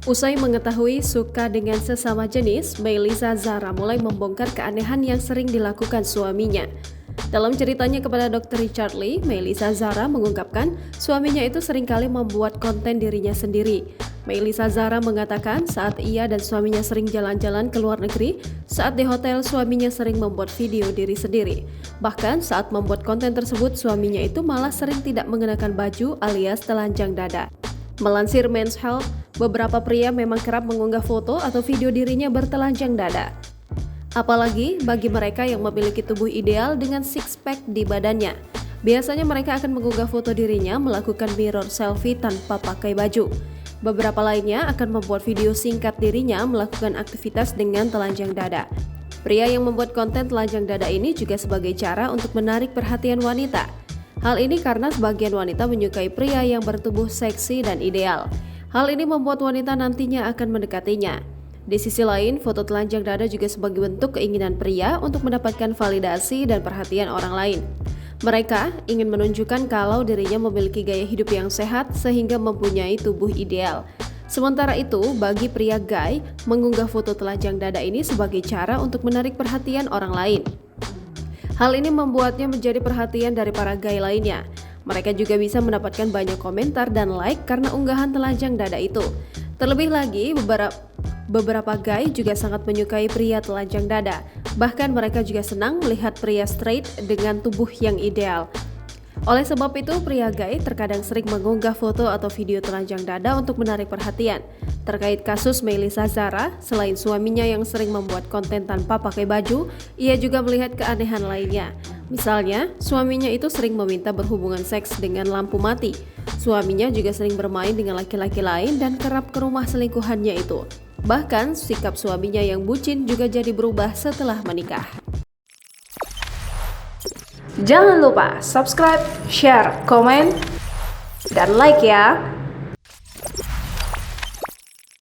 Usai mengetahui suka dengan sesama jenis, Melisa Zara mulai membongkar keanehan yang sering dilakukan suaminya. Dalam ceritanya kepada Dr. Richard Lee, Melisa Zara mengungkapkan suaminya itu seringkali membuat konten dirinya sendiri. Melisa Zara mengatakan saat ia dan suaminya sering jalan-jalan ke luar negeri, saat di hotel suaminya sering membuat video diri sendiri. Bahkan saat membuat konten tersebut, suaminya itu malah sering tidak mengenakan baju alias telanjang dada. Melansir Men's Health, beberapa pria memang kerap mengunggah foto atau video dirinya bertelanjang dada. Apalagi bagi mereka yang memiliki tubuh ideal dengan six-pack di badannya. Biasanya mereka akan mengunggah foto dirinya melakukan mirror selfie tanpa pakai baju. Beberapa lainnya akan membuat video singkat dirinya melakukan aktivitas dengan telanjang dada. Pria yang membuat konten telanjang dada ini juga sebagai cara untuk menarik perhatian wanita. Hal ini karena sebagian wanita menyukai pria yang bertubuh seksi dan ideal. Hal ini membuat wanita nantinya akan mendekatinya. Di sisi lain, foto telanjang dada juga sebagai bentuk keinginan pria untuk mendapatkan validasi dan perhatian orang lain. Mereka ingin menunjukkan kalau dirinya memiliki gaya hidup yang sehat sehingga mempunyai tubuh ideal. Sementara itu, bagi pria gay, mengunggah foto telanjang dada ini sebagai cara untuk menarik perhatian orang lain. Hal ini membuatnya menjadi perhatian dari para gay lainnya. Mereka juga bisa mendapatkan banyak komentar dan like karena unggahan telanjang dada itu. Terlebih lagi, beberapa gay juga sangat menyukai pria telanjang dada. Bahkan mereka juga senang melihat pria straight dengan tubuh yang ideal. Oleh sebab itu, pria gay terkadang sering mengunggah foto atau video telanjang dada untuk menarik perhatian. Terkait kasus Melisa Zara, selain suaminya yang sering membuat konten tanpa pakai baju, ia juga melihat keanehan lainnya. Misalnya, suaminya itu sering meminta berhubungan seks dengan lampu mati. Suaminya juga sering bermain dengan laki-laki lain dan kerap ke rumah selingkuhannya itu. Bahkan, sikap suaminya yang bucin juga jadi berubah setelah menikah. Jangan lupa subscribe, share, komen, dan like ya!